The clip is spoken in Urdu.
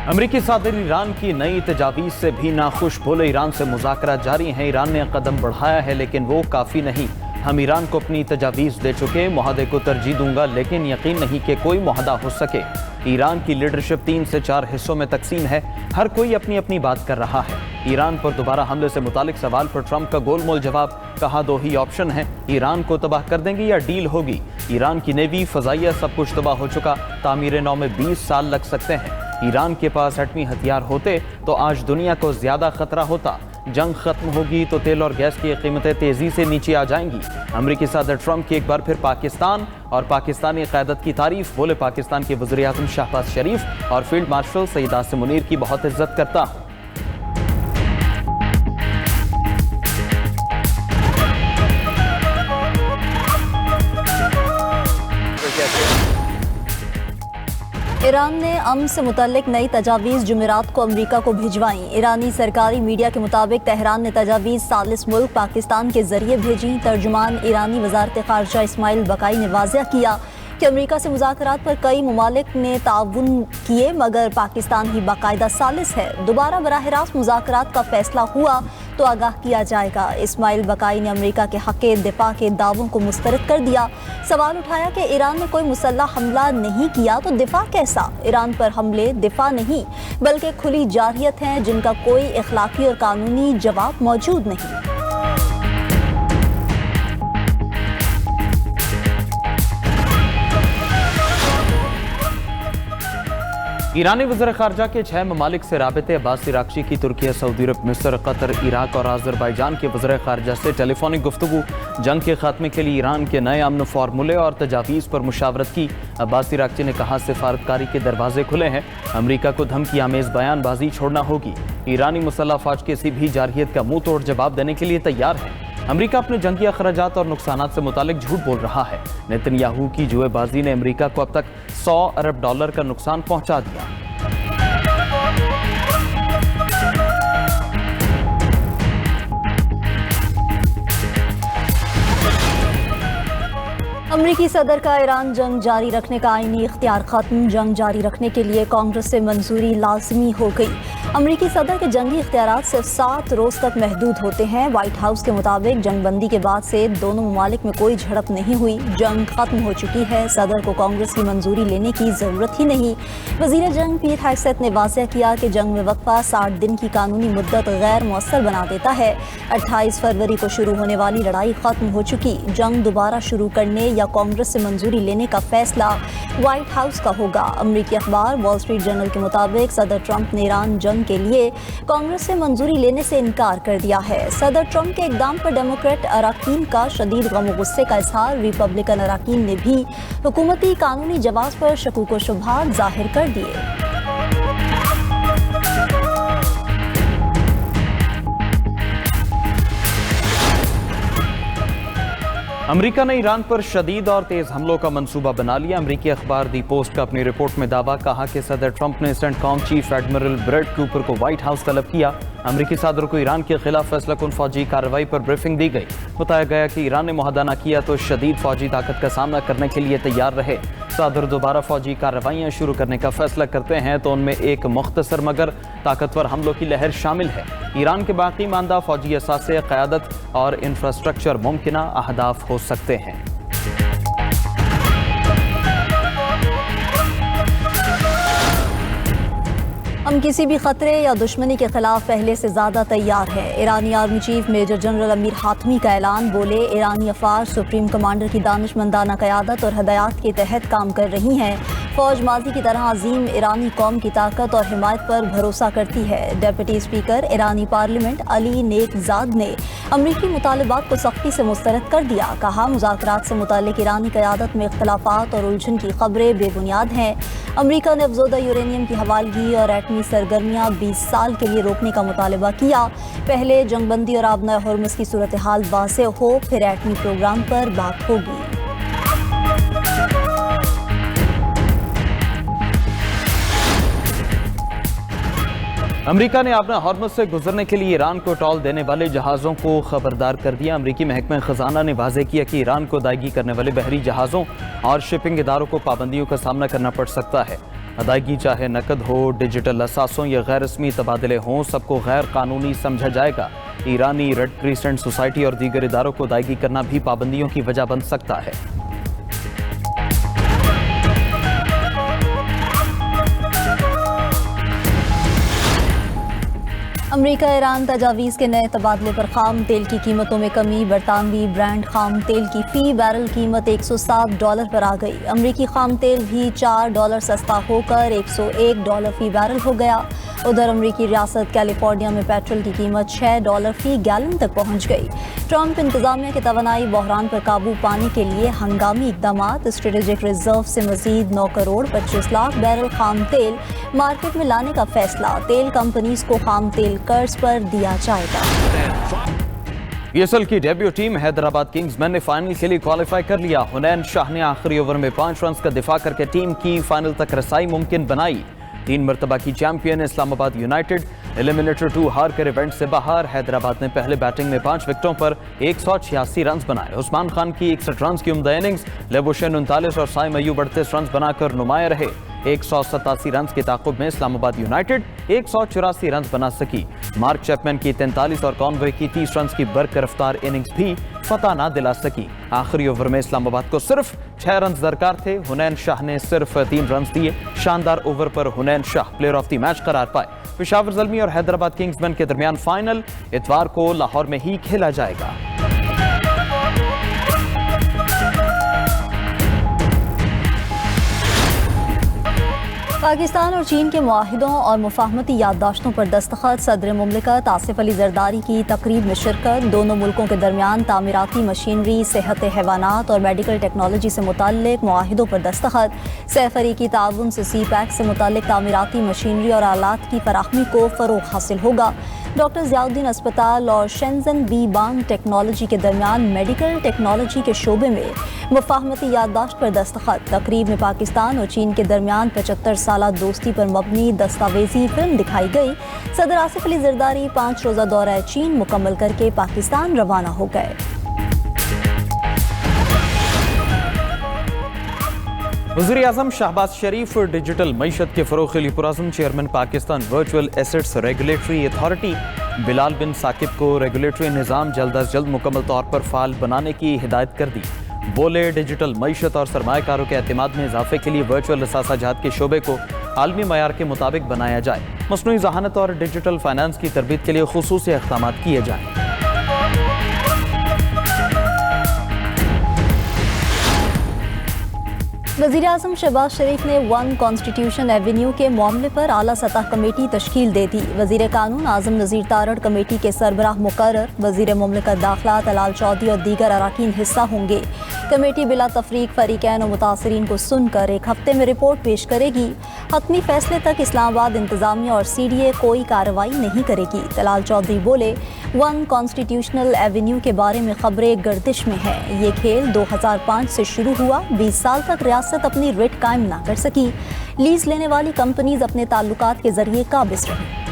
امریکی صدر ایران کی نئی تجاویز سے بھی ناخوش، بولے اران سے مذاکرات جاری ہیں، ایران نے قدم بڑھایا ہے لیکن وہ کافی نہیں، ہم ایران کو اپنی تجاویز دے چکے، معاہدے کو ترجیح دوں گا لیکن یقین نہیں کہ کوئی معاہدہ ہو سکے۔ ایران کی لیڈرشپ 3 سے 4 حصوں میں تقسیم ہے، ہر کوئی اپنی اپنی بات کر رہا ہے۔ ایران پر دوبارہ حملے سے متعلق سوال پر ٹرمپ کا گول مول جواب، کہا 2 ہی آپشن ہیں، ایران کو تباہ کر دیں گے یا ڈیل ہوگی۔ ایران کی نیوی، فضائیہ سب کچھ تباہ ہو چکا، تعمیر نو میں 20 سال لگ سکتے ہیں۔ ایران کے پاس ایٹمی ہتھیار ہوتے تو آج دنیا کو زیادہ خطرہ ہوتا، جنگ ختم ہوگی تو تیل اور گیس کی قیمتیں تیزی سے نیچے آ جائیں گی۔ امریکی صدر ٹرمپ کی ایک بار پھر پاکستان اور پاکستانی قیادت کی تعریف، بولے پاکستان کے وزیر اعظم شہباز شریف اور فیلڈ مارشل سید عاصم منیر کی بہت عزت کرتا ہوں۔ ایران نے امن سے متعلق نئی تجاویز جمعرات کو امریکہ کو بھجوائیں۔ ایرانی سرکاری میڈیا کے مطابق تہران نے تجاویز ثالث ملک پاکستان کے ذریعے بھیجیں۔ ترجمان ایرانی وزارت خارجہ اسماعیل بقائی نے واضح کیا کہ امریکہ سے مذاکرات پر کئی ممالک نے تعاون کیے مگر پاکستان ہی باقاعدہ ثالث ہے، دوبارہ براہ راست مذاکرات کا فیصلہ ہوا تو آگاہ کیا جائے گا۔ اسماعیل بقائی نے امریکہ کے حق دفاع کے دعووں کو مسترد کر دیا، سوال اٹھایا کہ ایران نے کوئی مسلح حملہ نہیں کیا تو دفاع کیسا؟ ایران پر حملے دفاع نہیں بلکہ کھلی جارحیت ہیں جن کا کوئی اخلاقی اور قانونی جواب موجود نہیں۔ ایرانی وزیر خارجہ کے 6 ممالک سے رابطے، عباس عراقچی کی ترکیہ، سعودی عرب، مصر، قطر، عراق اور آذربائیجان کے وزیر خارجہ سے ٹیلی فونک گفتگو، جنگ کے خاتمے کے لیے ایران کے نئے امن فارمولے اور تجاویز پر مشاورت کی۔ عباس عراقچی نے کہا سفارتکاری کے دروازے کھلے ہیں، امریکہ کو دھمکی آمیز بیان بازی چھوڑنا ہوگی، ایرانی مسلح افواج کسی بھی جارحیت کا منہ توڑ جواب دینے کے لیے تیار ہے۔ امریکہ اپنے جنگی اخراجات اور نقصانات سے متعلق جھوٹ بول رہا ہے، نیتن یاہو کی جوئے بازی نے امریکہ کو اب تک $100 ارب کا نقصان پہنچا دیا۔ امریکی صدر کا ایران جنگ جاری رکھنے کا آئینی اختیار ختم، جنگ جاری رکھنے کے لیے کانگریس سے منظوری لازمی ہو گئی۔ امریکی صدر کے جنگی اختیارات صرف 7 روز تک محدود ہوتے ہیں۔ وائٹ ہاؤس کے مطابق جنگ بندی کے بعد سے دونوں ممالک میں کوئی جھڑپ نہیں ہوئی، جنگ ختم ہو چکی ہے، صدر کو کانگریس کی منظوری لینے کی ضرورت ہی نہیں۔ وزیر جنگ پیٹ ہیگسیت نے واضح کیا کہ جنگ میں وقفہ 60 دن کی قانونی مدت غیر مؤثر بنا دیتا ہے۔ 28 فروری کو شروع ہونے والی لڑائی ختم ہو چکی، جنگ دوبارہ شروع کرنے یا کانگریس سے منظوری لینے کا فیصلہ وائٹ ہاؤس کا ہوگا۔ امریکی اخبار وال اسٹریٹ جرنل کے مطابق صدر ٹرمپ نے ایران جنگ کے لیے کانگریس سے منظوری لینے سے انکار کر دیا ہے۔ صدر ٹرمپ کے اقدام پر ڈیموکریٹ اراکین کا شدید غم و غصے کا اظہار، ریپبلکن اراکین نے بھی حکومتی قانونی جواز پر شکوک و شبہات ظاہر کر دیے۔ امریکہ نے ایران پر شدید اور تیز حملوں کا منصوبہ بنا لیا۔ امریکی اخبار دی پوسٹ کا اپنی رپورٹ میں دعویٰ، کہا کہ صدر ٹرمپ نے سینٹ کام چیف ایڈمرل بریڈ کوپر کو وائٹ ہاؤس طلب کیا۔ امریکی صدر کو ایران کے خلاف فیصلہ کن فوجی کارروائی پر بریفنگ دی گئی، بتایا گیا کہ ایران نے معاہدہ نہ کیا تو شدید فوجی طاقت کا سامنا کرنے کے لیے تیار رہے۔ صدر دوبارہ فوجی کارروائیاں شروع کرنے کا فیصلہ کرتے ہیں تو ان میں ایک مختصر مگر طاقتور حملوں کی لہر شامل ہے۔ ایران کے باقی ماندہ فوجی اثاثے، قیادت اور انفراسٹرکچر ممکنہ اہداف ہو سکتے ہیں۔ ہم کسی بھی خطرے یا دشمنی کے خلاف پہلے سے زیادہ تیار ہیں، ایرانی آرمی چیف میجر جنرل امیر حاتمی کا اعلان، بولے ایرانی افواج سپریم کمانڈر کی دانشمندانہ قیادت اور ہدایات کے تحت کام کر رہی ہیں، فوج ماضی کی طرح عظیم ایرانی قوم کی طاقت اور حمایت پر بھروسہ کرتی ہے۔ ڈپٹی اسپیکر ایرانی پارلیمنٹ علی نیک زاد نے امریکی مطالبات کو سختی سے مسترد کر دیا، کہا مذاکرات سے متعلق ایرانی قیادت میں اختلافات اور الجھن کی خبریں بے بنیاد ہیں۔ امریکہ نے افزودہ یورینیم کی حوالگی اور ایٹمی سرگرمیاں 20 سال کے لیے روکنے کا مطالبہ کیا، پہلے جنگ بندی اور آبنائے ہرمز کی صورتحال واضح ہو پھر ایٹمی پروگرام پر بات ہوگی۔ امریکہ نے آبنائے ہرمز سے گزرنے کے لیے ایران کو ٹال دینے والے جہازوں کو خبردار کر دیا۔ امریکی محکمہ خزانہ نے واضح کیا کہ ایران کو ادائیگی کرنے والے بحری جہازوں اور شپنگ اداروں کو پابندیوں کا سامنا کرنا پڑ سکتا ہے۔ ادائیگی چاہے نقد ہو، ڈیجیٹل اثاثوں یا غیر رسمی تبادلے ہوں، سب کو غیر قانونی سمجھا جائے گا۔ ایرانی ریڈ کریسنٹ سوسائٹی اور دیگر اداروں کو ادائیگی کرنا بھی پابندیوں کی وجہ بن سکتا ہے۔ امریکہ ایران تجاویز کے نئے تبادلے پر خام تیل کی قیمتوں میں کمی۔ برطانوی برانڈ خام تیل کی فی بیرل قیمت $107 پر آ گئی۔ امریکی خام تیل بھی $4 سستا ہو کر $101 فی بیرل ہو گیا۔ ادھر امریکی ریاست کیلیفورنیا میں پیٹرول کی قیمت $6 فی گیلن تک پہنچ گئی۔ ٹرمپ انتظامیہ کے توانائی بحران پر قابو پانے کے لیے ہنگامی اقدامات۔ اسٹریٹجک ریزرو سے مزید 9 کروڑ 25 لاکھ بیرل خام تیل مارکیٹ میں لانے کا فیصلہ۔ تیل کمپنیز کو خام تیل قرض پر دیا جائے گا۔ PSL کی ڈیبیو ٹیم حیدرآباد کنگز مین نے فائنل کے لیے کوالیفائی کر لیا۔ حنین شاہ نے آخری اوور میں 5 رنز کا دفاع کر کے ٹیم کی فائنل تک رسائی ممکن بنائی۔ 3 مرتبہ کی چیمپئن اسلام آباد یونائیٹڈ ایلیمنیٹر 2 ہار کر ایونٹ سے باہر۔ حیدرآباد نے پہلے بیٹنگ میں 5 وکٹوں پر 186 رنز بنائے۔ عثمان خان کی 61 رنز کی عمدہ اننگز، لیبوشین 39 اور سائم ایوب 38 رنز بنا کر نمایاں رہے۔ 187 رنز کے تعاقب میں اسلام آباد یونائیٹڈ 184 رنز بنا سکی۔ مارک چیپمین کی 43 اور کانوے کی 30 رنز کی برق رفتار اننگز بھی فتح نہ دلا سکی۔ آخری اوور میں اسلام آباد کو صرف 6 رنز درکار تھے۔ حنین شاہ نے صرف 3 رنز دیے۔ شاندار over per Hunain Shah player of the match قرار پائے۔ پشاور زلمی اور حیدرآباد کنگز مین کے درمیان فائنل اتوار کو لاہور میں ہی کھیلا جائے گا۔ پاکستان اور چین کے معاہدوں اور مفاہمتی یادداشتوں پر دستخط۔ صدر مملکت آصف علی زرداری کی تقریب میں شرکت۔ دونوں ملکوں کے درمیان تعمیراتی مشینری، صحت حیوانات اور میڈیکل ٹیکنالوجی سے متعلق معاہدوں پر دستخط۔ سہ فریقی تعاون سے سی پیک سے متعلق تعمیراتی مشینری اور آلات کی فراہمی کو فروغ حاصل ہوگا۔ ڈاکٹر ضیاء الدین اسپتال اور شینزن بی بانگ ٹیکنالوجی کے درمیان میڈیکل ٹیکنالوجی کے شعبے میں مفاہمتی یادداشت پر دستخط۔ تقریب میں پاکستان اور چین کے درمیان 75 سالہ دوستی پر مبنی دستاویزی فلم دکھائی گئی۔ صدر آصف علی زرداری 5 روزہ دورہ چین مکمل کر کے پاکستان روانہ ہو گئے۔ وزیر اعظم شہباز شریف ڈیجیٹل معیشت کے فروغ کے لیے پرعزم chairman Pakistan virtual assets regulatory authority Bilal bin Saqib کو ریگولیٹری نظام جلد از جلد مکمل طور پر فعال بنانے کی ہدایت کر دی۔ بولے ڈیجیٹل معیشت اور سرمایہ کاروں کے اعتماد میں اضافے کے لیے ورچوئل اثاثہ جات کے شعبے کو عالمی معیار کے مطابق بنایا جائے۔ مصنوعی ذہانت اور ڈیجیٹل فائنانس کی تربیت کے لیے خصوصی اقدامات کیے جائیں۔ وزیر اعظم شہباز شریف نے 1 کانسٹیٹیوشن ایونیو کے معاملے پر اعلیٰ سطح کمیٹی تشکیل دے دی۔ وزیر قانون اعظم نذیر تارڑ کمیٹی کے سربراہ مقرر۔ وزیر مملکت داخلہ طلال چودھری اور دیگر اراکین حصہ ہوں گے۔ کمیٹی بلا تفریق فریقین و متاثرین کو سن کر 1 ہفتے میں رپورٹ پیش کرے گی۔ حتمی فیصلے تک اسلام آباد انتظامیہ اور CDA کوئی کارروائی نہیں کرے گی۔ طلال چودھری بولے 1 کانسٹیٹیوشنل ایونیو کے بارے میں خبریں گردش میں ہیں۔ یہ کھیل 2005 سے شروع ہوا۔ 20 سال تک ریاست اپنی رٹ قائم نہ کر سکی۔ لیز لینے والی کمپنیز اپنے تعلقات کے ذریعے قابض رہیں۔